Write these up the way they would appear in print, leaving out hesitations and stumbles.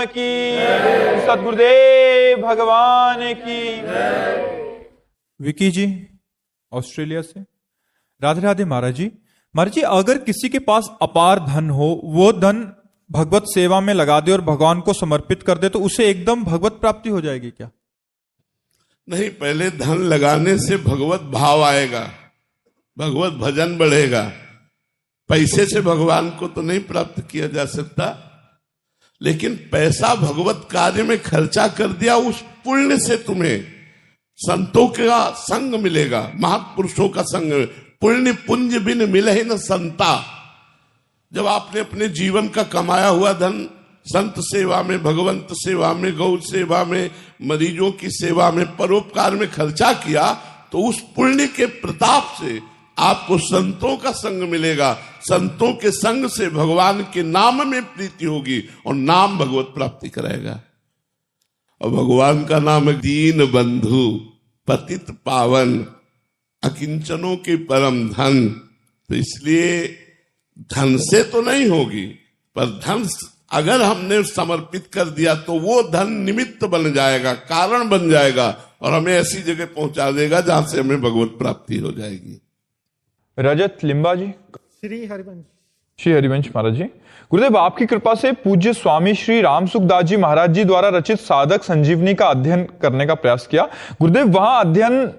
की, सद्गुरुदेव भगवान की। विकी जी ऑस्ट्रेलिया से। राधे राधे महाराज जी। महाराज जी, अगर किसी के पास अपार धन हो, वो धन भगवत सेवा में लगा दे और भगवान को समर्पित कर दे, तो उसे एकदम भगवत प्राप्ति हो जाएगी क्या? नहीं, पहले धन लगाने से भगवत भाव आएगा, भगवत भजन बढ़ेगा। पैसे से भगवान को तो नहीं प्राप्त किया जा सकता, लेकिन पैसा भगवत कार्य में खर्चा कर दिया, उस पुण्य से तुम्हें संतों का संग मिलेगा, महापुरुषों का संग। पुण्य पुंज बिन मिले ही न संता। जब आपने अपने जीवन का कमाया हुआ धन संत सेवा में, भगवंत सेवा में, गौ सेवा में, मरीजों की सेवा में, परोपकार में खर्चा किया, तो उस पुण्य के प्रताप से आपको संतों का संग मिलेगा। संतों के संग से भगवान के नाम में प्रीति होगी और नाम भगवत प्राप्ति कराएगा। और भगवान का नाम है दीन बंधु, पतित पावन, अकिंचनों के परम धन। तो इसलिए धन से तो नहीं होगी, पर धन अगर हमने समर्पित कर दिया तो वो धन निमित्त बन जाएगा, कारण बन जाएगा और हमें ऐसी जगह पहुंचा देगा जहां से हमें भगवत प्राप्ति हो जाएगी। रजत लिंबा जी। श्री हरिवंश। श्री हरिवंश महाराज जी। गुरुदेव, आपकी कृपा से पूज्य स्वामी श्री राम सुखदास जी महाराज जी द्वारा रचित साधक संजीवनी का अध्ययन करने का प्रयास किया। गुरुदेव, वहां अध्ययन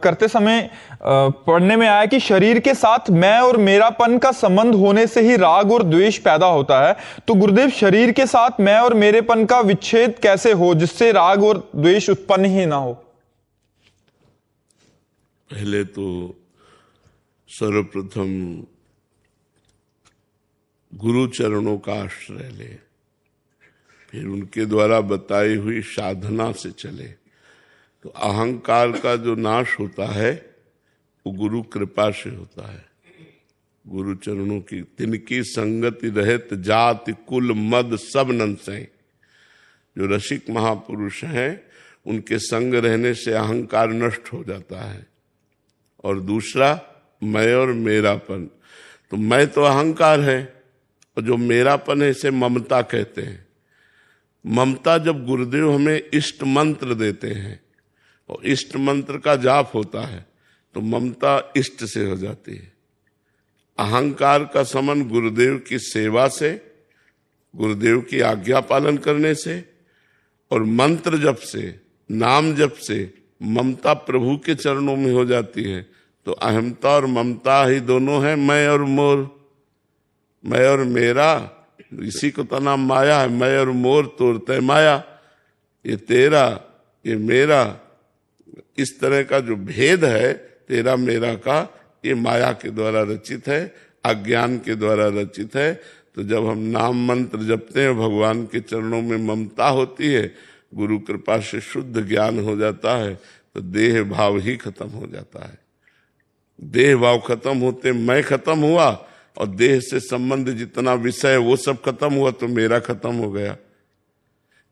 करते समय पढ़ने में आया कि शरीर के साथ मैं और मेरापन का संबंध होने से ही राग और द्वेष पैदा होता है। तो गुरुदेव, शरीर के साथ मैं और मेरेपन का विच्छेद कैसे हो जिससे राग और द्वेष उत्पन्न ही ना हो? पहले तो सर्वप्रथम गुरु चरणों का आश्रय ले, फिर उनके द्वारा बताई हुई साधना से चले। तो अहंकार का जो नाश होता है वो गुरु कृपा से होता है। गुरु चरणों की तिनकी संगति रहित जाति कुल मद सब नंसै। जो रसिक महापुरुष हैं उनके संग रहने से अहंकार नष्ट हो जाता है। और दूसरा, मैं और मेरापन। तो मैं तो अहंकार है और जो मेरापन है इसे ममता कहते हैं। ममता जब गुरुदेव हमें इष्ट मंत्र देते हैं और इष्ट मंत्र का जाप होता है तो ममता इष्ट से हो जाती है। अहंकार का समन गुरुदेव की सेवा से, गुरुदेव की आज्ञा पालन करने से और मंत्र जप से, नाम जप से ममता प्रभु के चरणों में हो जाती है। तो अहमता और ममता ही दोनों है, मैं और मोर, मैं और मेरा। इसी को तो नाम माया है। मैं और मोर तोड़ते माया, ये तेरा ये मेरा, इस तरह का जो भेद है तेरा मेरा का, ये माया के द्वारा रचित है, अज्ञान के द्वारा रचित है। तो जब हम नाम मंत्र जपते हैं, भगवान के चरणों में ममता होती है, गुरु कृपा से शुद्ध ज्ञान हो जाता है, तो देह भाव ही खत्म हो जाता है। देह भाव खत्म होते मैं खत्म हुआ और देह से संबंध जितना विषय वो सब खत्म हुआ, तो मेरा खत्म हो गया।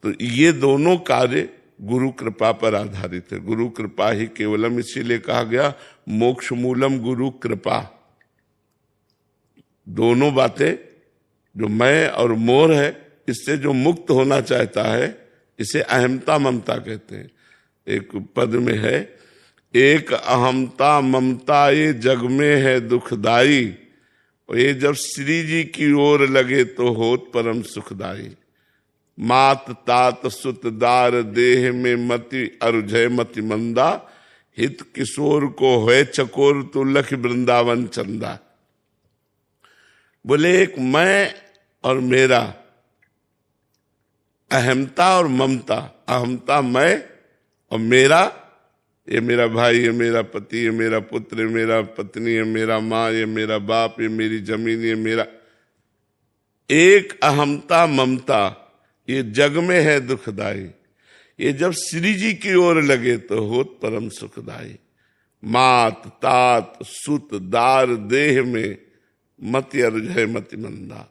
तो ये दोनों कार्य गुरु कृपा पर आधारित है। गुरु कृपा ही केवलम, इसीलिए कहा गया मोक्ष मूलम गुरु कृपा। दोनों बातें, जो मैं और मोर है, इससे जो मुक्त होना चाहता है, इसे अहमता ममता कहते हैं। एक पद में है, एक अहमता ममता ये जग में है दुखदाई, और ये जब श्री जी की ओर लगे तो होत परम सुखदाई। मात तात सुत दार देह में मति अरुझय मति मंदा, हित किशोर को है चकोर तो लख वृंदावन चंदा। बोले एक मैं और मेरा, अहमता और ममता। अहमता मैं और मेरा, ये मेरा भाई, ये मेरा पति, ये मेरा पुत्र, ये मेरा पत्नी, ये मेरा माँ, ये मेरा बाप, ये मेरी जमीन, ये मेरा। एक अहमता ममता ये जग में है दुखदाई, ये जब श्री जी की ओर लगे तो होत परम सुखदाई। मात तात सुत दार देह में मति अरुझय मति मंदा,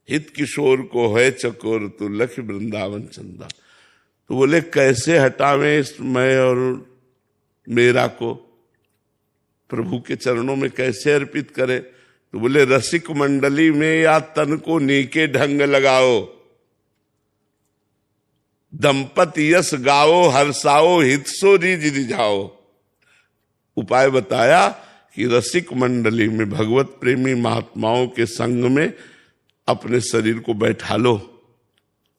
हित किशोर को है चकोर तो लख वृंदावन चंदा। तो बोले कैसे हटावें इस मैं और मेरा को, प्रभु के चरणों में कैसे अर्पित करें? तो बोले रसिक मंडली में या तन को नीके ढंग लगाओ। दंपति यश गाओ हर्षाओ हितसो रिज रिझाओ। उपाय बताया कि रसिक मंडली में भगवत प्रेमी महात्माओं के संग में अपने शरीर को बैठा लो,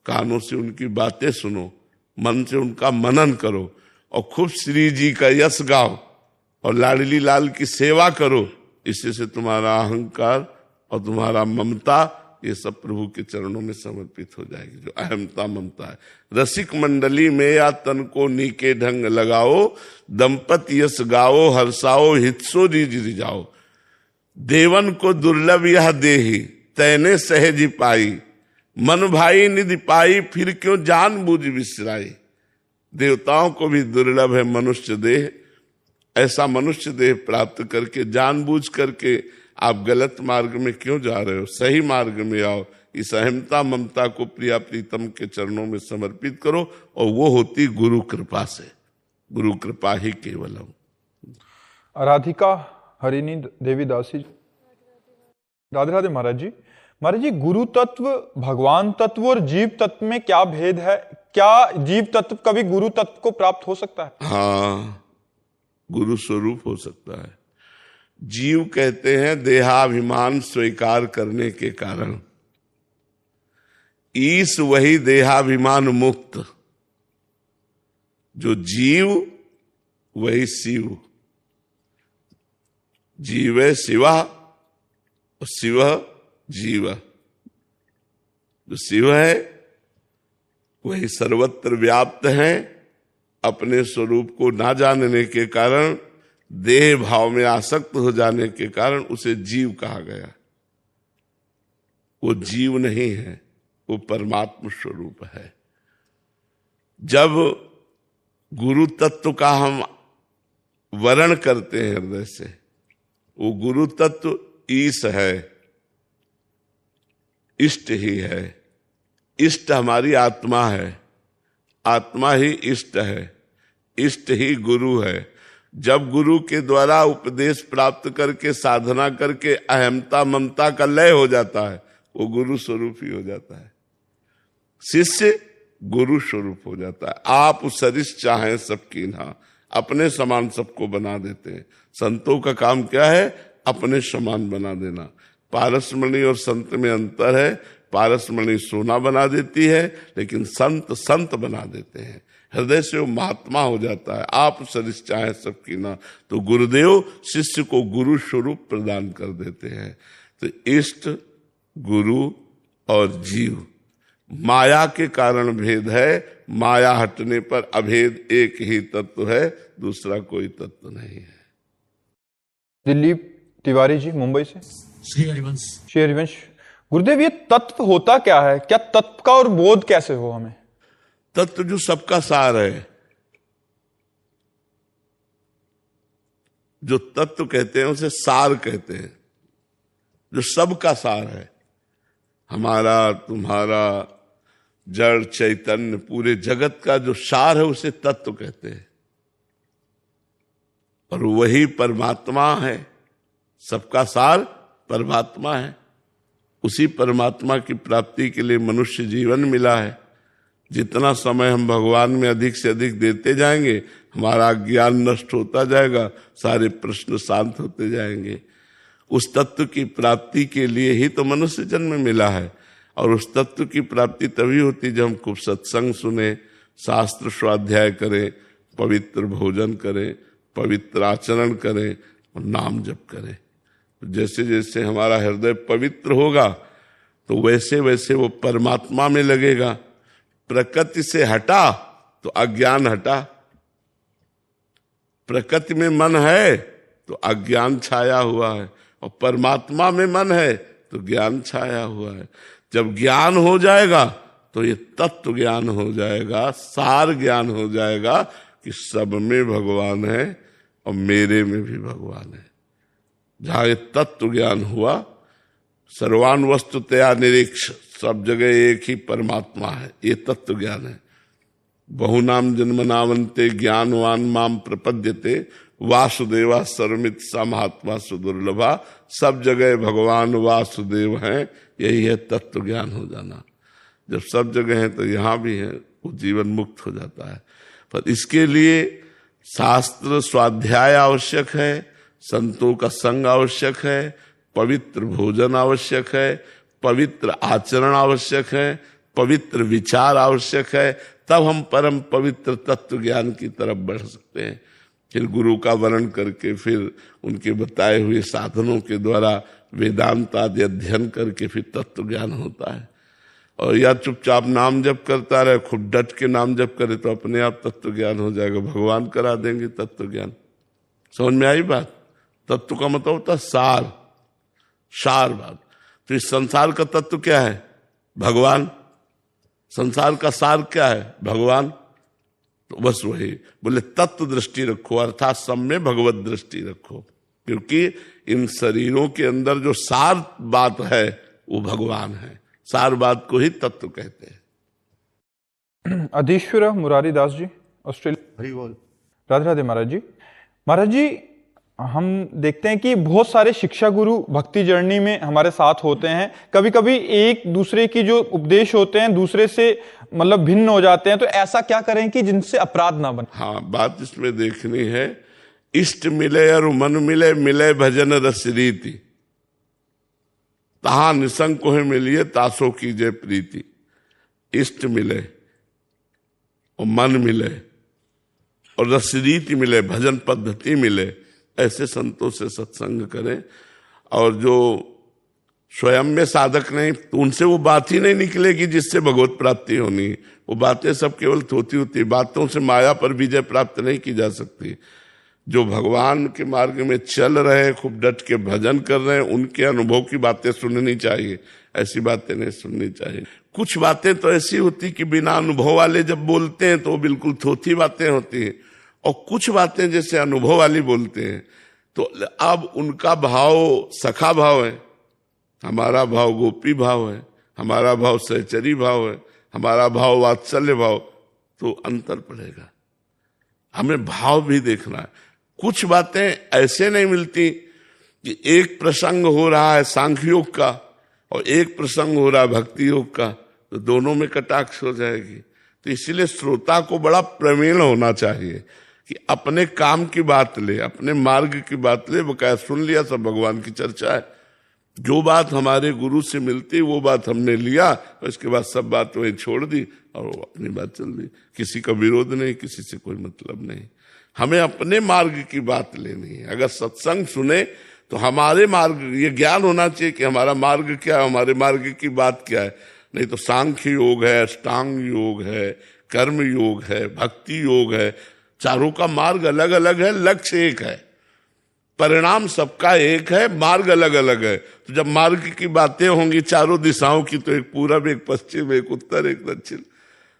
कानों से उनकी बातें सुनो, मन से उनका मनन करो और खूब श्री जी का यश गाओ और लाडली लाल की सेवा करो। इससे से तुम्हारा अहंकार और तुम्हारा ममता ये सब प्रभु के चरणों में समर्पित हो जाएगी। जो अहमता ममता है, रसिक मंडली में या तन को नीके ढंग लगाओ, दंपति यश गाओ हर्षाओ हितसो रिज रिझाओ। देवन को दुर्लभ यह देही तैने सहज पाई, मन भाई निधि पाई फिर क्यों जान बूझ विसराई। देवताओं को भी दुर्लभ है मनुष्य देह, ऐसा मनुष्य देह प्राप्त करके जानबूझ करके आप गलत मार्ग में क्यों जा रहे हो, सही मार्ग में आओ। इस अहमता ममता को प्रिया प्रीतम के चरणों में समर्पित करो और वो होती गुरु कृपा से, गुरु कृपा ही केवलम। राधिका हरिणी देवी दासी, राधे राधे महाराज जी। महाराज जी, गुरु तत्व, भगवान तत्व और जीव तत्व में क्या भेद है? क्या जीव तत्व कभी गुरु तत्व को प्राप्त हो सकता है? हाँ, गुरु स्वरूप हो सकता है। जीव कहते हैं देहाभिमान स्वीकार करने के कारण, ईश वही देहाभिमान मुक्त। जो जीव वही शिव, जीव शिवा और शिव जीव। जो शिव है वही सर्वत्र व्याप्त है, अपने स्वरूप को ना जानने के कारण, देह भाव में आसक्त हो जाने के कारण उसे जीव कहा गया। वो जीव नहीं है, वो परमात्म स्वरूप है। जब गुरु तत्व का हम वर्ण करते हैं हृदय से, वो गुरु तत्व ईश है, इष्ट ही है। इष्ट हमारी आत्मा है, आत्मा ही इष्ट है, इष्ट ही गुरु है। जब गुरु के द्वारा उपदेश प्राप्त करके साधना करके अहमता ममता का लय हो जाता है, वो गुरु स्वरूप ही हो जाता है। शिष्य गुरु स्वरूप हो जाता है। आप सरिस चाहें सबकी ना, अपने समान सबको बना देते हैं। संतों का काम क्या है? अपने समान बना देना। पारसमणि और संत में अंतर है। पारसमणि सोना बना देती है, लेकिन संत संत बना देते हैं। हृदय से वो महात्मा हो जाता है। आप सरिस चाहे सबकी ना, तो गुरुदेव शिष्य को गुरु स्वरूप प्रदान कर देते हैं। तो इष्ट, गुरु और जीव, माया के कारण भेद है। माया हटने पर अभेद एक ही तत्व है, दूसरा कोई तत्व नहीं है। दिलीप तिवारी जी मुंबई से। श्री हरिवंश। श्री हरिवंश। गुरुदेव, ये तत्व होता क्या है? क्या तत्व का और बोध कैसे हो हमें? तत्व जो सबका सार है, जो तत्व कहते हैं उसे सार कहते हैं। जो सबका सार है, हमारा तुम्हारा जड़ चैतन्य पूरे जगत का जो सार है उसे तत्व कहते हैं। और वही परमात्मा है। सबका सार परमात्मा है। उसी परमात्मा की प्राप्ति के लिए मनुष्य जीवन मिला है। जितना समय हम भगवान में अधिक से अधिक देते जाएंगे, हमारा ज्ञान नष्ट होता जाएगा, सारे प्रश्न शांत होते जाएंगे। उस तत्व की प्राप्ति के लिए ही तो मनुष्य जन्म मिला है। और उस तत्व की प्राप्ति तभी होती जब हम खूब सत्संग सुने, शास्त्र स्वाध्याय करें, पवित्र भोजन करें, पवित्र आचरण करें और नाम जप करें। जैसे जैसे हमारा हृदय पवित्र होगा तो वैसे वैसे वो परमात्मा में लगेगा। प्रकृति से हटा तो अज्ञान हटा। प्रकृति में मन है तो अज्ञान छाया हुआ है, और परमात्मा में मन है तो ज्ञान छाया हुआ है। जब ज्ञान हो जाएगा तो ये तत्व ज्ञान हो जाएगा, सार ज्ञान हो जाएगा कि सब में भगवान है और मेरे में भी भगवान है। जहां ये तत्व ज्ञान हुआ, सर्वान वस्तुतया निरीक्ष, सब जगह एक ही परमात्मा है, ये तत्व ज्ञान है। बहुनाम जन्मनावंते ज्ञानवान माम प्रपद्यते, वासुदेवा सर्वमित सा महात्मा सुदुर्लभा। सब जगह भगवान वासुदेव हैं, यही है तत्व ज्ञान हो जाना। जब सब जगह है तो यहाँ भी है। वो जीवन मुक्त हो जाता है। पर इसके लिए शास्त्र स्वाध्याय आवश्यक है, संतों का संग आवश्यक है, पवित्र भोजन आवश्यक है, पवित्र आचरण आवश्यक है, पवित्र विचार आवश्यक है, तब हम परम पवित्र तत्व ज्ञान की तरफ बढ़ सकते हैं। फिर गुरु का वर्ण करके, फिर उनके बताए हुए साधनों के द्वारा वेदांत आदि अध्ययन करके फिर तत्व ज्ञान होता है। और या चुपचाप नाम जप करता रहे, खूब डट के नाम जप करे तो अपने आप तत्व ज्ञान हो जाएगा, भगवान करा देंगे तत्व ज्ञान। समझ में आई बात? तत्व का मतलब होता है सार, सार बात। तो इस संसार का तत्व क्या है? भगवान। संसार का सार क्या है? भगवान। तो बस वही बोले तत्व दृष्टि रखो, अर्थात सब में भगवत दृष्टि रखो, क्योंकि इन शरीरों के अंदर जो सार बात है वो भगवान है। सार बात को ही तत्व कहते हैं। अधीश्वर मुरारी दास जी, ऑस्ट्रेलिया। हरि बोल। राधे राधे महाराज जी। महाराज जी, हम देखते हैं कि बहुत सारे शिक्षा गुरु भक्ति जर्नी में हमारे साथ होते हैं। कभी कभी एक दूसरे की जो उपदेश होते हैं दूसरे से मतलब भिन्न हो जाते हैं, तो ऐसा क्या करें कि जिनसे अपराध ना बने? हाँ, बात इसमें देखनी है, इष्ट मिले और मन मिले, मिले भजन रस रीति, तहा निसंग को मिलिए तासो कीजे प्रीति। इष्ट मिले और मन मिले और रस रीति मिले, भजन पद्धति मिले, ऐसे संतों से सत्संग करें। और जो स्वयं में साधक नहीं, तो उनसे वो बात ही नहीं निकलेगी जिससे भगवत प्राप्ति होनी। वो बातें सब केवल थोती होती, बातों से माया पर विजय प्राप्त नहीं की जा सकती। जो भगवान के मार्ग में चल रहे हैं, खूब डट के भजन कर रहे हैं, उनके अनुभव की बातें सुननी चाहिए, ऐसी बातें नहीं सुननी चाहिए। कुछ बातें तो ऐसी होती कि बिना अनुभव वाले जब बोलते हैं तो बिल्कुल थोथी बातें होती हैं, और कुछ बातें जैसे अनुभव वाली बोलते हैं तो अब उनका भाव सखा भाव है, हमारा भाव गोपी भाव है, हमारा भाव सहचरी भाव है, हमारा भाव वात्सल्य भाव, तो अंतर पड़ेगा। हमें भाव भी देखना है। कुछ बातें ऐसे नहीं मिलती कि एक प्रसंग हो रहा है सांख्य योग का और एक प्रसंग हो रहा है भक्ति योग का, तो दोनों में कटाक्ष हो जाएगी। तो इसलिए श्रोता को बड़ा प्रवीण होना चाहिए कि अपने काम की बात ले, अपने मार्ग की बात ले। बकाया सुन लिया, सब भगवान की चर्चा है, जो बात हमारे गुरु से मिलती वो बात हमने लिया, और इसके बाद सब बात वही छोड़ दी और वो अपनी बात चल दी। किसी का विरोध नहीं, किसी से कोई मतलब नहीं। हमें अपने मार्ग की बात लेनी है। अगर सत्संग सुने तो हमारे मार्ग, ये ज्ञान होना चाहिए कि हमारा मार्ग क्या है, हमारे मार्ग की बात क्या है। नहीं तो सांख्य योग है, अष्टांग योग है, कर्म योग है, भक्ति योग है, चारों का मार्ग अलग अलग है, लक्ष्य एक है, परिणाम सबका एक है, मार्ग अलग अलग है। तो जब मार्ग की बातें होंगी चारों दिशाओं की, तो एक पूरब, एक पश्चिम, एक उत्तर, एक दक्षिण,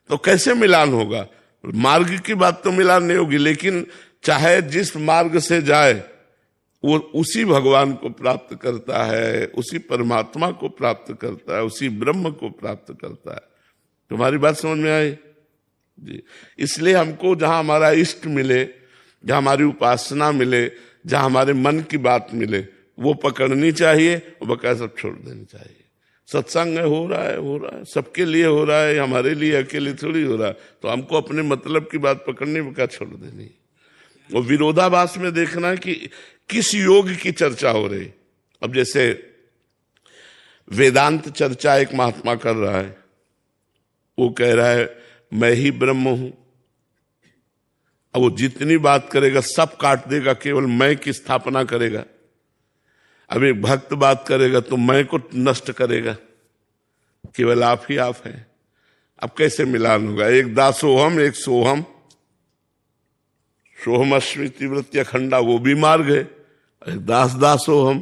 तो कैसे मिलान होगा? मार्ग की बात तो मिलान नहीं होगी, लेकिन चाहे जिस मार्ग से जाए वो उसी भगवान को प्राप्त करता है, उसी परमात्मा को प्राप्त करता है, उसी ब्रह्म को प्राप्त करता है। तुम्हारी बात समझ में आई जी? इसलिए हमको जहां हमारा इष्ट मिले, जहां हमारी उपासना मिले, जहां हमारे मन की बात मिले, वो पकड़नी चाहिए और बकाया सब छोड़ देनी चाहिए। सत्संग हो रहा है, सबके लिए हो रहा है, हमारे लिए अकेले थोड़ी हो रहा है, तो हमको अपने मतलब की बात पकड़नी, बकाया छोड़ देनी। और विरोधाभास में देखना है कि किस योग की चर्चा हो रही। अब जैसे वेदांत चर्चा एक महात्मा कर रहा है, वो कह रहा है मैं ही ब्रह्म हूं। अब वो जितनी बात करेगा सब काट देगा, केवल मैं की स्थापना करेगा। अब एक भक्त बात करेगा तो मैं को नष्ट करेगा, केवल आप ही आप हैं। अब कैसे मिलान होगा? एक दासोहम, एक सोहम, सोहमस्मि तीव्रत्य खंडा, वो भी मार्ग है, दास दासोहम,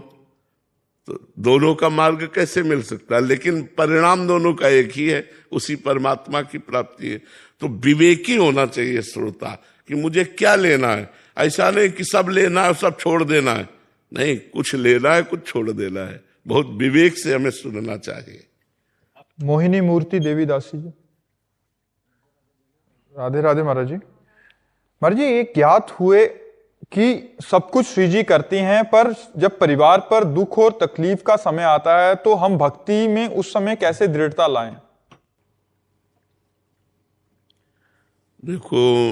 तो दोनों का मार्ग कैसे मिल सकता है? लेकिन परिणाम दोनों का एक ही है, उसी परमात्मा की प्राप्ति है। तो विवेकी होना चाहिए श्रोता कि मुझे क्या लेना है। ऐसा नहीं कि सब लेना है सब छोड़ देना है, नहीं, कुछ लेना है कुछ छोड़ देना है। बहुत विवेक से हमें सुनना चाहिए। मोहिनी मूर्ति देवी दासी जी, राधे राधे महाराज जी। महाराज जी, एक ज्ञात हुए कि सब कुछ श्री जी करती हैं, पर जब परिवार पर दुख और तकलीफ का समय आता है तो हम भक्ति में उस समय कैसे दृढ़ता लाएं? देखो,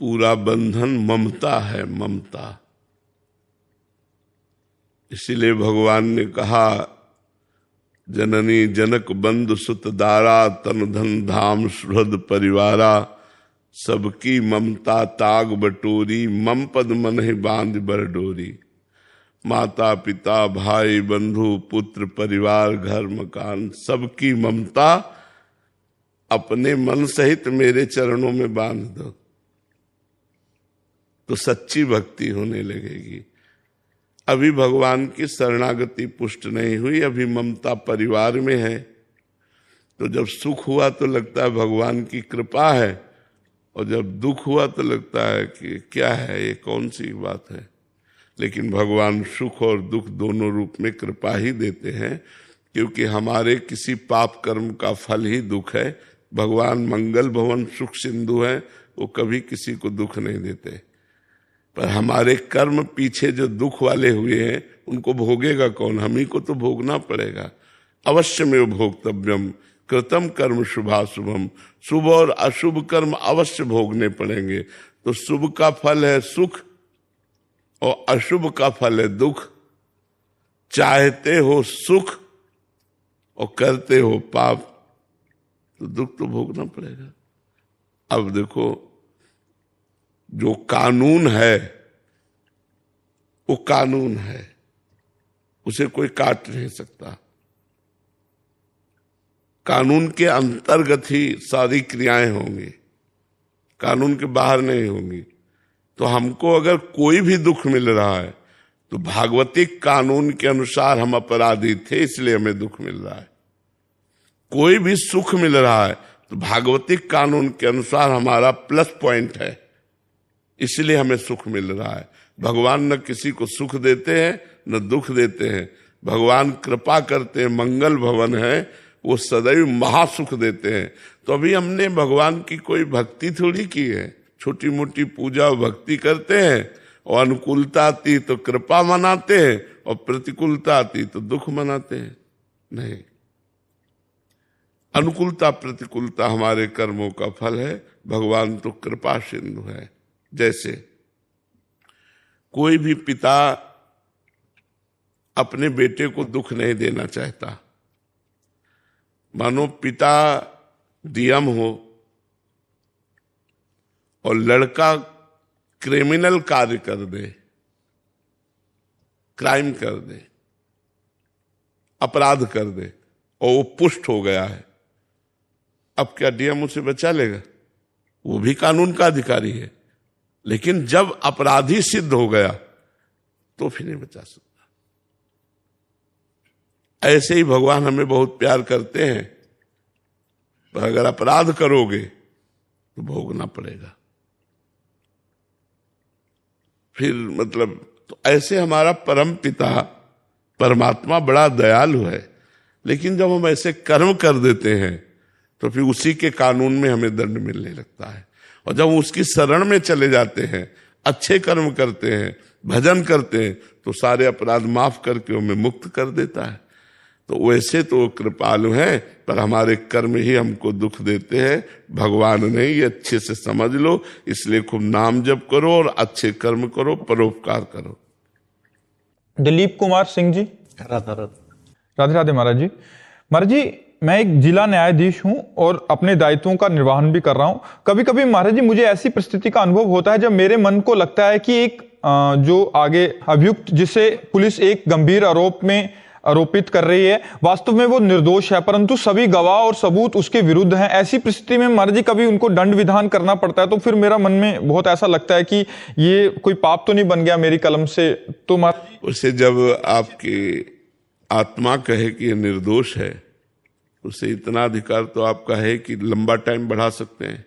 पूरा बंधन ममता है, ममता। इसीलिए भगवान ने कहा, जननी जनक बंधु सुत दारा, तन धन धाम सुहृद परिवारा, सबकी ममता ताग बटोरी, मम पद मन ही बांध बर डोरी। माता पिता भाई बंधु पुत्र परिवार घर मकान, सबकी ममता अपने मन सहित मेरे चरणों में बांध दो, तो सच्ची भक्ति होने लगेगी। अभी भगवान की शरणागति पुष्ट नहीं हुई, अभी ममता परिवार में है। तो जब सुख हुआ तो लगता है भगवान की कृपा है, और जब दुख हुआ तो लगता है कि क्या है ये, कौन सी बात है। लेकिन भगवान सुख और दुख दोनों रूप में कृपा ही देते हैं, क्योंकि हमारे किसी पाप कर्म का फल ही दुख है। भगवान मंगल भवन सुख सिंधु है, वो कभी किसी को दुख नहीं देते। पर हमारे कर्म पीछे जो दुख वाले हुए हैं उनको भोगेगा कौन? हम ही को तो भोगना पड़ेगा। अवश्य में भोक्तव्यम कृतम कर्म शुभाशुभम, शुभ और अशुभ कर्म अवश्य भोगने पड़ेंगे। तो शुभ का फल है सुख और अशुभ का फल है दुख। चाहते हो सुख और करते हो पाप तो दुख तो भोगना पड़ेगा। अब देखो, जो कानून है वो कानून है, उसे कोई काट नहीं सकता। कानून के अंतर्गत ही सारी क्रियाएं होंगी, कानून के बाहर नहीं होंगी। तो हमको अगर कोई भी दुख मिल रहा है तो भागवतिक कानून के अनुसार हम अपराधी थे, इसलिए हमें दुख मिल रहा है। कोई भी सुख मिल रहा है तो भागवतिक कानून के अनुसार हमारा प्लस पॉइंट है, इसलिए हमें सुख मिल रहा है। भगवान न किसी को सुख देते हैं न दुख देते हैं, भगवान कृपा करते हैं, मंगल भवन है, वो सदैव महासुख देते हैं। तो अभी हमने भगवान की कोई भक्ति थोड़ी की है, छोटी मोटी पूजा और भक्ति करते हैं, और अनुकूलता आती तो कृपा मनाते हैं और प्रतिकूलता आती तो दुख मनाते हैं। नहीं, अनुकूलता प्रतिकूलता हमारे कर्मों का फल है। भगवान तो कृपा सिंधु है। जैसे कोई भी पिता अपने बेटे को दुख नहीं देना चाहता। मानो पिता डीएम हो और लड़का क्रिमिनल कार्य कर दे, क्राइम कर दे, अपराध कर दे, और वो पुष्ट हो गया है। अब क्या डीएम उसे बचा लेगा? वो भी कानून का अधिकारी है, लेकिन जब अपराधी सिद्ध हो गया तो फिर नहीं बचा सकता। ऐसे ही भगवान हमें बहुत प्यार करते हैं, पर अगर अपराध करोगे तो भोगना पड़ेगा। फिर मतलब तो ऐसे हमारा परम पिता परमात्मा बड़ा दयालु है, लेकिन जब हम ऐसे कर्म कर देते हैं तो फिर उसी के कानून में हमें दंड मिलने लगता है। और जब उसकी शरण में चले जाते हैं, अच्छे कर्म करते हैं, भजन करते हैं, तो सारे अपराध माफ करके हमें मुक्त कर देता है। तो वैसे तो वो कृपालु हैं, पर हमारे कर्म ही हमको दुख देते हैं, भगवान नहीं। ये अच्छे से समझ लो। इसलिए खूब नाम जप करो और अच्छे कर्म करो, परोपकार करो। दिलीप कुमार सिंह जी, राधे राधे महाराज जी। महाराज जी, मैं एक जिला न्यायाधीश हूं और अपने दायित्वों का निर्वहन भी कर रहा हूं। कभी कभी महाराज जी मुझे ऐसी परिस्थिति का अनुभव होता है जब मेरे मन को लगता है कि एक जो आगे अभियुक्त जिसे पुलिस एक गंभीर आरोप में आरोपित कर रही है, वास्तव में वो निर्दोष है, परंतु सभी गवाह और सबूत उसके विरुद्ध हैं। ऐसी परिस्थिति में महाराज जी कभी उनको दंड विधान करना पड़ता है, तो फिर मेरा मन में बहुत ऐसा लगता है कि ये कोई पाप तो नहीं बन गया मेरी कलम से। तो महाराज उसे जब आपकी आत्मा कहे कि ये निर्दोष है, उसे इतना अधिकार तो आपका है कि लंबा टाइम बढ़ा सकते हैं।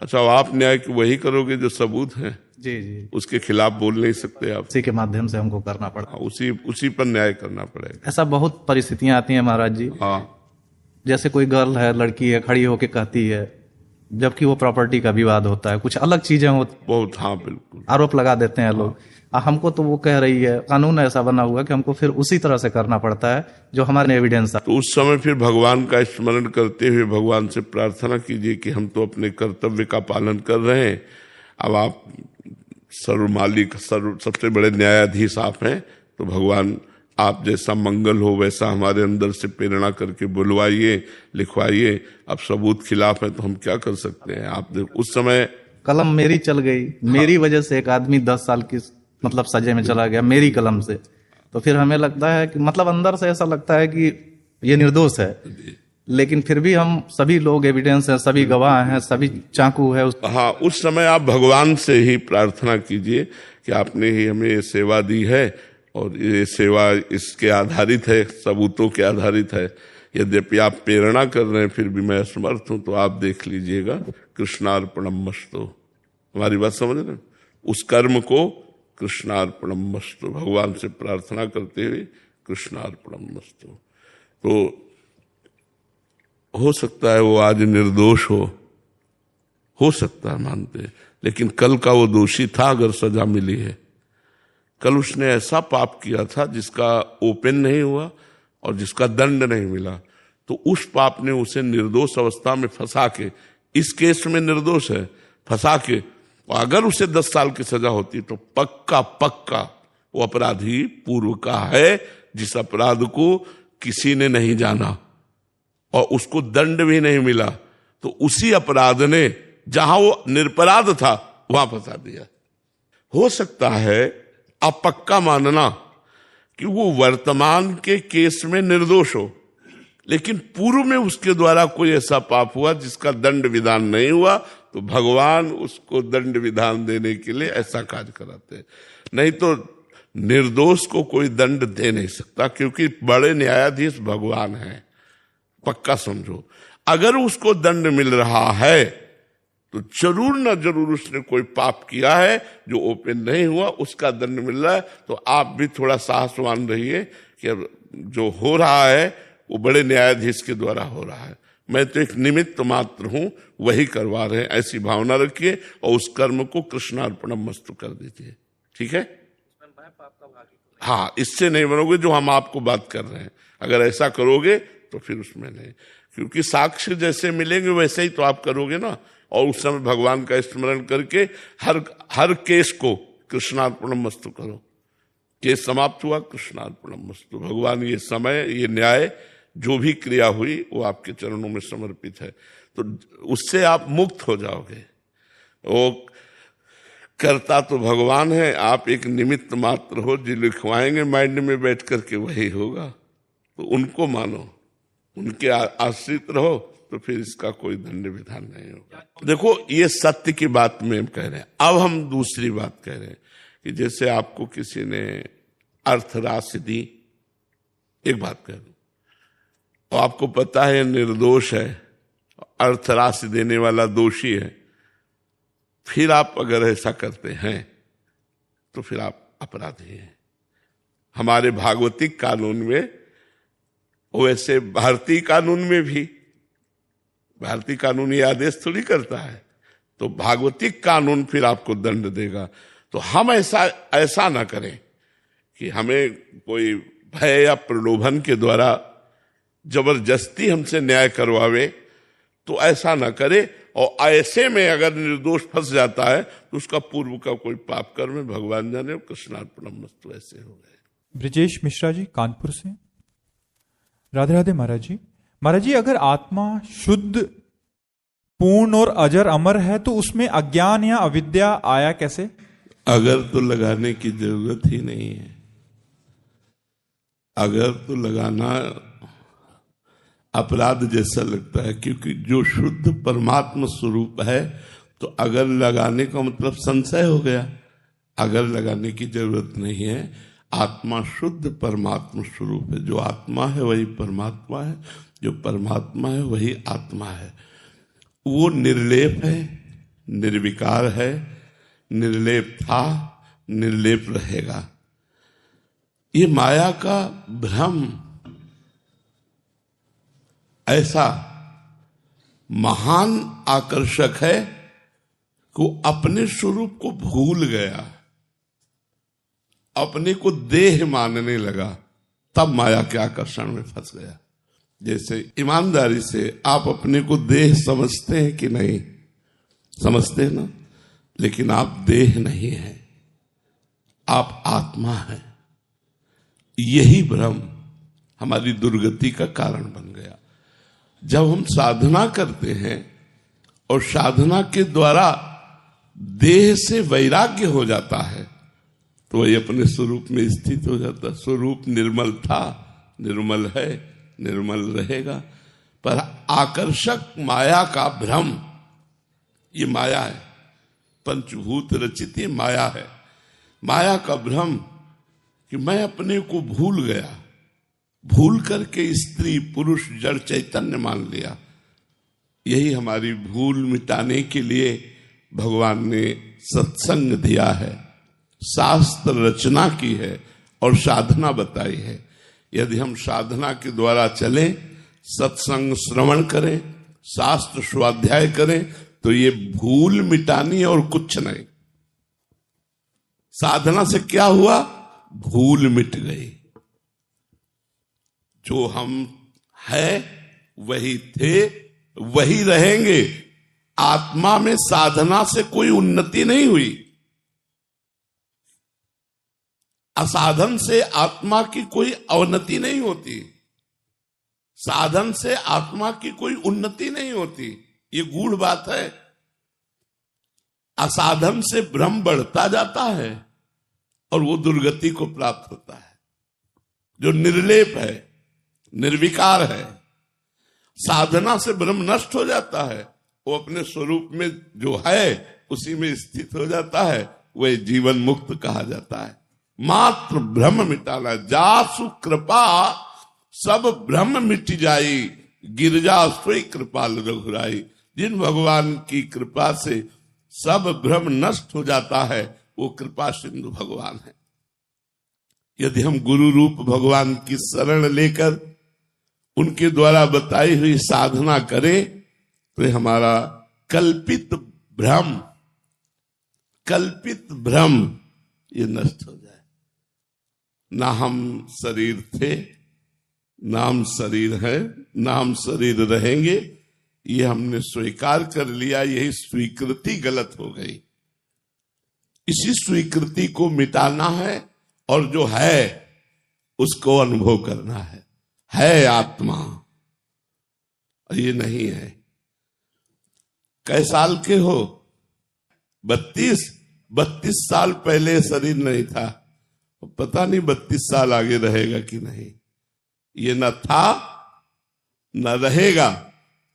अच्छा, आप न्याय की वही करोगे जो सबूत है। जी जी, उसके खिलाफ बोल नहीं सकते आप। उसी के माध्यम से हमको करना पड़ता है। उसी पर न्याय करना पड़ेगा। ऐसा बहुत परिस्थितियां आती हैं महाराज जी। हाँ, जैसे कोई गर्ल है, लड़की है, खड़ी होके कहती है, जबकि वो प्रॉपर्टी का विवाद होता है, कुछ अलग चीजें होती, बहुत। हाँ, बिल्कुल। आरोप लगा देते हैं लोग। हमको तो वो कह रही है, कानून ऐसा बना हुआ कि हमको फिर उसी तरह से करना पड़ता है जो हमारे एविडेंस है। तो उस समय फिर भगवान का स्मरण करते हुए भगवान से प्रार्थना कीजिए कि हम तो अपने कर्तव्य का पालन कर रहे हैं, अब आप सर्वमालिक सबसे बड़े न्यायाधीश आप हैं, तो भगवान आप जैसा मंगल हो वैसा हमारे अंदर से प्रेरणा करके बुलवाइए, लिखवाइए। अब सबूत खिलाफ है तो हम क्या कर सकते हैं। आप उस समय कलम मेरी चल गई, मेरी वजह से एक आदमी 10 साल की मतलब सजे में चला गया मेरी कलम से, तो फिर हमें लगता है कि मतलब अंदर से ऐसा लगता है कि ये निर्दोष है, लेकिन फिर भी हम सभी लोग एविडेंस हैं, सभी गवाह हैं, सभी चाकू है। हाँ, उस समय आप भगवान से ही प्रार्थना कीजिए कि आपने ही हमें ये सेवा दी है और ये सेवा इसके आधारित है, सबूतों के आधारित है। यद्यपि आप प्रेरणा कर रहे हैं फिर भी मैं असमर्थ हूं, तो आप देख लीजिएगा। कृष्णार्पणमस्तु। हमारी बात समझ रहे हैं? उस कर्म को कृष्णार्पणमस्तु, भगवान से प्रार्थना करते हुए कृष्णार्पणमस्तु। तो हो सकता है वो आज निर्दोष हो सकता है, मानते, लेकिन कल का वो दोषी था अगर सजा मिली है। कल उसने ऐसा पाप किया था जिसका ओपन नहीं हुआ और जिसका दंड नहीं मिला, तो उस पाप ने उसे निर्दोष अवस्था में फंसा के, इस केस में निर्दोष है, फंसा के, और अगर उसे 10 साल की सजा होती तो पक्का वो अपराधी पूर्व का है, जिस अपराध को किसी ने नहीं जाना और उसको दंड भी नहीं मिला, तो उसी अपराध ने जहां वो निरपराध था वहां फंसा दिया। हो सकता है आप पक्का मानना कि वो वर्तमान के केस में निर्दोष हो, लेकिन पूर्व में उसके द्वारा कोई ऐसा पाप हुआ जिसका दंड विधान नहीं हुआ, तो भगवान उसको दंड विधान देने के लिए ऐसा कार्य कराते हैं। नहीं तो निर्दोष को कोई दंड दे नहीं सकता, क्योंकि बड़े न्यायाधीश भगवान हैं, पक्का समझो। अगर उसको दंड मिल रहा है तो जरूर ना जरूर उसने कोई पाप किया है जो ओपन नहीं हुआ, उसका दंड मिल रहा है। तो आप भी थोड़ा साहसवान रहिए कि अब जो हो रहा है वो बड़े न्यायाधीश के द्वारा हो रहा है, मैं तो एक निमित्त मात्र हूं, वही करवा रहे हैं, ऐसी भावना रखिए और उस कर्म को कृष्णार्पणमस्तु कर दीजिए। ठीक है? हाँ, इससे नहीं बनोगे जो हम आपको बात कर रहे हैं। अगर ऐसा करोगे तो फिर उसमें नहीं, क्योंकि साक्ष्य जैसे मिलेंगे वैसे ही तो आप करोगे ना। और उस समय भगवान का स्मरण करके हर केस को कृष्णार्पणमस्तु करो। केस समाप्त हुआ, कृष्णार्पणमस्तु। भगवान ये समय, ये न्याय, जो भी क्रिया हुई वो आपके चरणों में समर्पित है, तो उससे आप मुक्त हो जाओगे। वो करता तो भगवान है, आप एक निमित्त मात्र हो, जो लिखवाएंगे माइंड में बैठ करके वही होगा। तो उनको मानो, उनके आश्रित रहो, तो फिर इसका कोई दंड विधान नहीं होगा। देखो, ये सत्य की बात में कह रहे हैं। अब हम दूसरी बात कह रहे हैं कि जैसे आपको किसी ने अर्थराशि दी, एक बात कह दूं, और आपको पता है निर्दोष है, अर्थराशि देने वाला दोषी है, फिर आप अगर ऐसा करते हैं तो फिर आप अपराधी हैं। हमारे भागवतिक कानून में, वैसे भारतीय कानून में भी, भारतीय कानून ये आदेश थोड़ी करता है, तो भागवतिक कानून फिर आपको दंड देगा। तो हम ऐसा ना करें कि हमें कोई भय या प्रलोभन के द्वारा जबरदस्ती हमसे न्याय करवावे, तो ऐसा ना करे। और ऐसे में अगर निर्दोष फंस जाता है तो उसका पूर्व का कोई पाप कर्म है, भगवान जाने। कृष्णार्पणमस्तु। ऐसे हो गए। ब्रिजेश मिश्रा जी कानपुर से। राधे राधे महाराज जी। महाराज जी, अगर आत्मा शुद्ध, पूर्ण और अजर अमर है तो उसमें अज्ञान या अविद्या आया कैसे? अगर तो लगाने की जरूरत ही नहीं है। अगर तो लगाना अपराध जैसा लगता है, क्योंकि जो शुद्ध परमात्मा स्वरूप है, तो अगर लगाने का मतलब संशय हो गया। अगर लगाने की जरूरत नहीं है। आत्मा शुद्ध परमात्मा स्वरूप है। जो आत्मा है वही परमात्मा है, जो परमात्मा है वही आत्मा है। वो निर्लेप है, निर्विकार है, निर्लेप था, निर्लेप रहेगा। ये माया का भ्रम ऐसा महान आकर्षक है कि अपने स्वरूप को भूल गया। अपने को देह मानने लगा, तब माया के आकर्षण में फंस गया। जैसे ईमानदारी से आप अपने को देह समझते हैं कि नहीं? समझते हैं ना? लेकिन आप देह नहीं हैं, आप आत्मा हैं। यही भ्रम हमारी दुर्गति का कारण बन गया। जब हम साधना करते हैं और साधना के द्वारा देह से वैराग्य हो जाता है, तो वही अपने स्वरूप में स्थित हो जाता है। स्वरूप निर्मल था, निर्मल है, निर्मल रहेगा। पर आकर्षक माया का भ्रम, ये माया है, पंचभूत रचित ये माया है। माया का भ्रम कि मैं अपने को भूल गया, भूल करके स्त्री पुरुष जड़ चैतन्य मान लिया। यही हमारी भूल मिटाने के लिए भगवान ने सत्संग दिया है, शास्त्र रचना की है और साधना बताई है। यदि हम साधना के द्वारा चलें, सत्संग श्रवण करें, शास्त्र स्वाध्याय करें, तो ये भूल मिटानी और कुछ नहीं। साधना से क्या हुआ? भूल मिट गई। जो हम हैं वही थे, वही रहेंगे। आत्मा में साधना से कोई उन्नति नहीं हुई। असाधन से आत्मा की कोई अवनति नहीं होती, साधन से आत्मा की कोई उन्नति नहीं होती। ये गूढ़ बात है। असाधन से भ्रम बढ़ता जाता है और वो दुर्गति को प्राप्त होता है। जो निर्लेप है, निर्विकार है, साधना से भ्रम नष्ट हो जाता है, वो अपने स्वरूप में जो है उसी में स्थित हो जाता है, वह जीवन मुक्त कहा जाता है। मात्र भ्रम मिटाना, जासु कृपा सब भ्रम मिट जाई, गिरजा सोई कृपाल रघुराई। जिन भगवान की कृपा से सब भ्रम नष्ट हो जाता है, वो कृपा सिंधु भगवान है। यदि हम गुरु रूप भगवान की शरण लेकर उनके द्वारा बताई हुई साधना करें, तो हमारा कल्पित भ्रम ये नष्ट हो जाए। ना हम शरीर थे, ना हम शरीर है, ना हम शरीर रहेंगे, ये हमने स्वीकार कर लिया। यही स्वीकृति गलत हो गई। इसी स्वीकृति को मिटाना है और जो है उसको अनुभव करना है आत्मा, ये नहीं है। कै साल के हो? 32 साल पहले शरीर नहीं था, पता नहीं 32 साल आगे रहेगा कि नहीं। ये न था न रहेगा,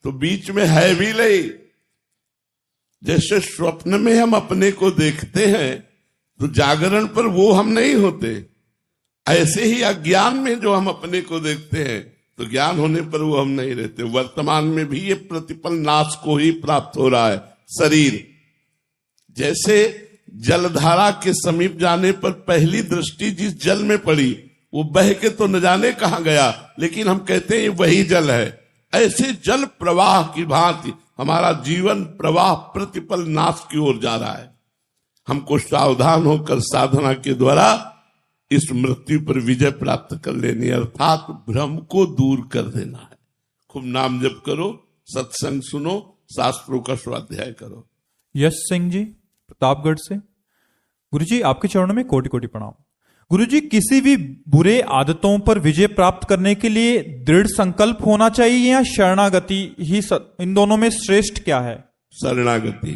तो बीच में है भी नहीं। जैसे स्वप्न में हम अपने को देखते हैं, तो जागरण पर वो हम नहीं होते। ऐसे ही अज्ञान में जो हम अपने को देखते हैं, तो ज्ञान होने पर वो हम नहीं रहते। वर्तमान में भी ये प्रतिपल नाश को ही प्राप्त हो रहा है शरीर। जैसे जलधारा के समीप जाने पर पहली दृष्टि जिस जल में पड़ी, वो बह के तो न जाने कहां गया, लेकिन हम कहते हैं वही जल है। ऐसे जल प्रवाह की भांति हमारा जीवन प्रवाह प्रतिपल नाश की ओर जा रहा है। हमको सावधान होकर साधना के द्वारा इस मृत्यु पर विजय प्राप्त कर लेनी, अर्थात भ्रम को दूर कर देना है। खूब नाम जप करो, सत्संग सुनो, शास्त्रों का स्वाध्याय करो। यश सिंह जी प्रतापगढ़ से। गुरुजी आपके चरणों में कोटि कोटि प्रणाम। गुरुजी, किसी भी बुरे आदतों पर विजय प्राप्त करने के लिए दृढ़ संकल्प होना चाहिए या शरणागति ही इन दोनों में श्रेष्ठ क्या है? शरणागति,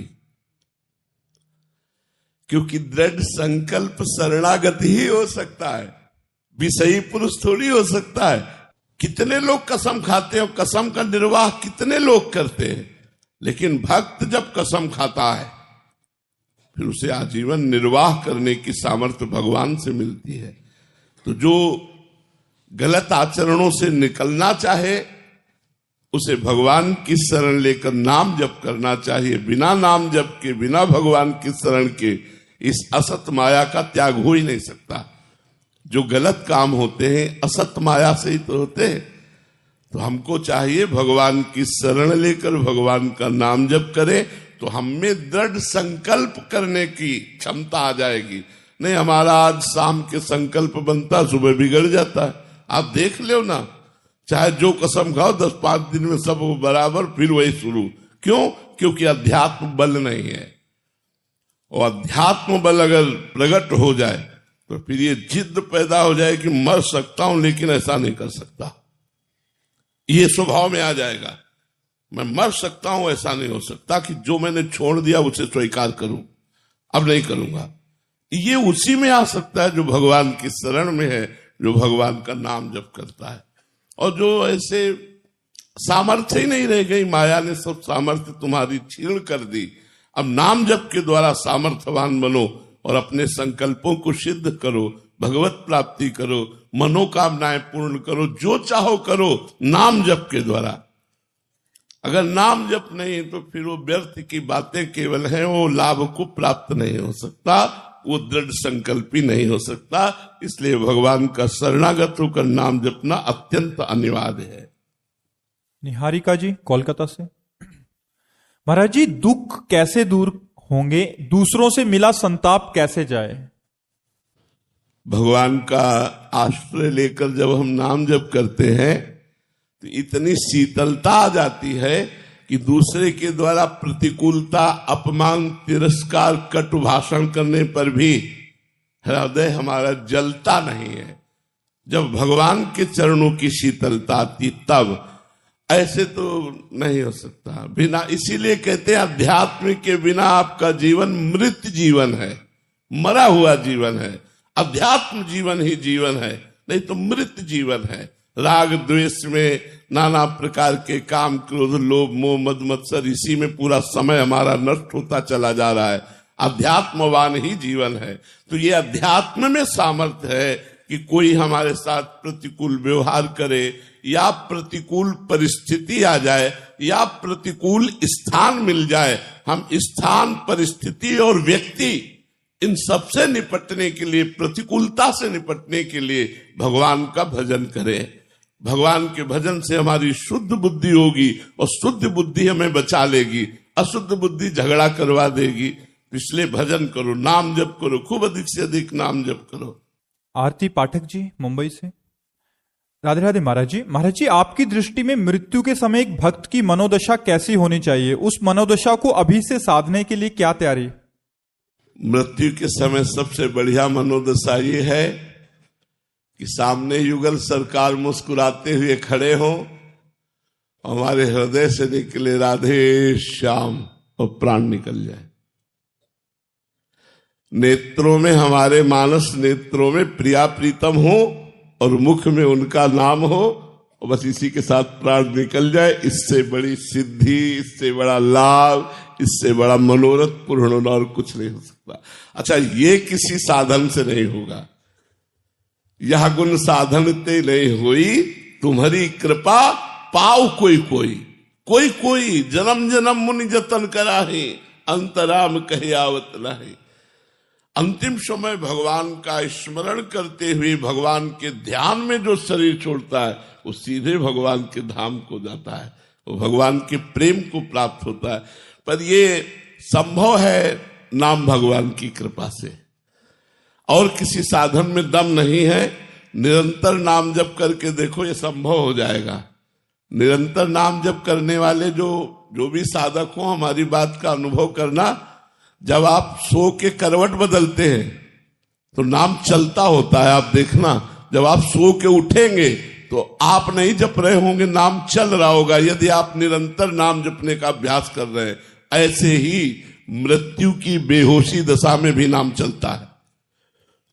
क्योंकि दृढ़ संकल्प शरणागति ही हो सकता है, विषयी पुरुष थोड़ी हो सकता है। कितने लोग कसम खाते हैं और कसम का निर्वाह कितने लोग करते हैं, लेकिन भक्त जब कसम खाता है फिर उसे आजीवन निर्वाह करने की सामर्थ्य भगवान से मिलती है। तो जो गलत आचरणों से निकलना चाहे, उसे भगवान की शरण लेकर नाम जप करना चाहिए। बिना नाम जप के, बिना भगवान की शरण के इस असत माया का त्याग हो ही नहीं सकता। जो गलत काम होते हैं असत माया से ही तो होते हैं। तो हमको चाहिए भगवान की शरण लेकर भगवान का नाम जप करें, तो हम में दृढ़ संकल्प करने की क्षमता आ जाएगी। नहीं हमारा आज शाम के संकल्प बनता, सुबह बिगड़ जाता है। आप देख लो ना, चाहे जो कसम खाओ 10-5 दिन में सब बराबर, फिर वही शुरू। क्यों? क्योंकि अध्यात्म बल नहीं है। और अध्यात्म बल अगर प्रकट हो जाए तो फिर ये जिद पैदा हो जाए कि मर सकता हूं लेकिन ऐसा नहीं कर सकता। ये स्वभाव में आ जाएगा, मैं मर सकता हूं ऐसा नहीं हो सकता, कि जो मैंने छोड़ दिया उसे स्वीकार करूं, अब नहीं करूंगा। ये उसी में आ सकता है जो भगवान की शरण में है, जो भगवान का नाम जप करता है। और जो ऐसे सामर्थ्य ही नहीं रह गई, माया ने सब सामर्थ्य तुम्हारी छीन कर दी। अब नाम जप के द्वारा सामर्थ्यवान बनो और अपने संकल्पों को सिद्ध करो, भगवत प्राप्ति करो, मनोकामनाएं पूर्ण करो, जो चाहो करो नाम जप के द्वारा। अगर नाम जप नहीं तो फिर वो व्यर्थ की बातें केवल हैं, वो लाभ को प्राप्त नहीं हो सकता, वो दृढ़ संकल्पी नहीं हो सकता। इसलिए भगवान का शरणागत होकर नाम जपना अत्यंत अनिवार्य है। निहारिका जी कोलकाता से, महाराज जी दुख कैसे दूर होंगे, दूसरों से मिला संताप कैसे जाए? भगवान का आश्रय लेकर जब हम नाम जप करते हैं तो इतनी शीतलता आ जाती है कि दूसरे के द्वारा प्रतिकूलता, अपमान, तिरस्कार, कटु भाषण करने पर भी हृदय हमारा जलता नहीं है। जब भगवान के चरणों की शीतलता आती तब, ऐसे तो नहीं हो सकता बिना। इसीलिए कहते हैं अध्यात्म के बिना आपका जीवन मृत जीवन है, मरा हुआ जीवन है। अध्यात्म जीवन ही जीवन है, नहीं तो मृत जीवन है। राग द्वेष में नाना प्रकार के काम, क्रोध, लोभ, मोह, मद, मत्सर, इसी में पूरा समय हमारा नष्ट होता चला जा रहा है। अध्यात्मवान ही जीवन है। तो ये अध्यात्म में सामर्थ्य है कि कोई हमारे साथ प्रतिकूल व्यवहार करे, या प्रतिकूल परिस्थिति आ जाए, या प्रतिकूल स्थान मिल जाए, हम स्थान, परिस्थिति और व्यक्ति, इन सबसे निपटने के लिए, प्रतिकूलता से निपटने के लिए भगवान का भजन करें। भगवान के भजन से हमारी शुद्ध बुद्धि होगी और शुद्ध बुद्धि हमें बचा लेगी, अशुद्ध बुद्धि झगड़ा करवा देगी। इसलिए भजन करो, नाम जप करो, खूब अधिक से अधिक नाम जप करो। आरती पाठक जी मुंबई से, राधे राधे महाराज जी। महाराज जी आपकी दृष्टि में मृत्यु के समय एक भक्त की मनोदशा कैसी होनी चाहिए? उस मनोदशा को अभी से साधने के लिए क्या तैयारी? मृत्यु के समय सबसे बढ़िया मनोदशा ये है कि सामने युगल सरकार मुस्कुराते हुए खड़े हों, हमारे हृदय से निकले राधे श्याम और प्राण निकल जाए। नेत्रों में, हमारे मानस नेत्रों में प्रिया प्रीतम हो और मुख में उनका नाम हो, और बस इसी के साथ प्राण निकल जाए। इससे बड़ी सिद्धि, इससे बड़ा लाभ, इससे बड़ा मनोरथ पूर्ण होना और कुछ नहीं हो सकता। अच्छा, ये किसी साधन से नहीं होगा। यह गुण साधन ते नहीं हुई, तुम्हारी कृपा पाओ कोई कोई, कोई कोई जन्म जन्म मुनि जतन करा है, अंतराम कहे आवत नहीं। अंतिम समय भगवान का स्मरण करते हुए भगवान के ध्यान में जो शरीर छोड़ता है वो सीधे भगवान के धाम को जाता है, वो भगवान के प्रेम को प्राप्त होता है। पर ये संभव है नाम भगवान की कृपा से, और किसी साधन में दम नहीं है। निरंतर नाम जप करके देखो, ये संभव हो जाएगा। निरंतर नाम जप करने वाले जो भी साधक हो, हमारी बात का अनुभव करना, जब आप सो के करवट बदलते हैं तो नाम चलता होता है। आप देखना, जब आप सो के उठेंगे तो आप नहीं जप रहे होंगे, नाम चल रहा होगा, यदि आप निरंतर नाम जपने का अभ्यास कर रहे हैं। ऐसे ही मृत्यु की बेहोशी दशा में भी नाम चलता है।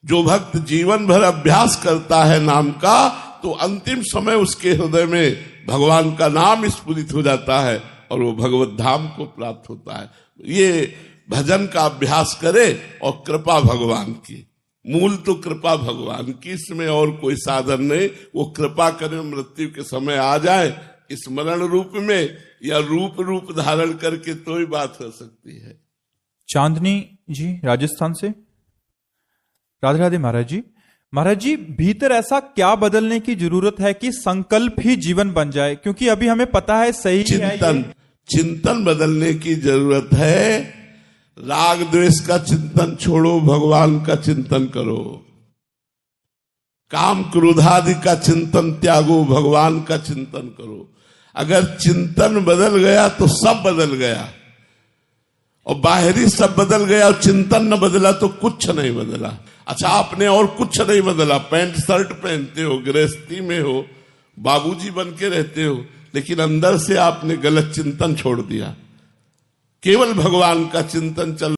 जो भक्त जीवन भर अभ्यास करता है नाम का, तो अंतिम समय उसके हृदय में भगवान का नाम स्फुरित हो जाता है और वो भगवत धाम को प्राप्त होता है। ये भजन का अभ्यास करे और कृपा भगवान की, मूल तो कृपा भगवान की, इसमें और कोई साधन नहीं। वो कृपा करे, मृत्यु के समय आ जाए स्मरण रूप में या रूप धारण करके, तो ही बात हो सकती है। चांदनी जी राजस्थान से, राधे राधे महाराज जी। महाराज जी भीतर ऐसा क्या बदलने की जरूरत है कि संकल्प ही जीवन बन जाए? क्योंकि अभी हमें पता है सही चिंतन बदलने की जरूरत है। राग द्वेष का चिंतन छोड़ो, भगवान का चिंतन करो। काम क्रोधादि का चिंतन त्यागो, भगवान का चिंतन करो। अगर चिंतन बदल गया तो सब बदल गया, और बाहरी सब बदल गया और चिंतन न बदला तो कुछ नहीं बदला। अच्छा, आपने और कुछ नहीं बदला, पैंट शर्ट पहनते हो, गृहस्थी में हो, बाबूजी बन के रहते हो, लेकिन अंदर से आपने गलत चिंतन छोड़ दिया। केवल भगवान का चिंतन चल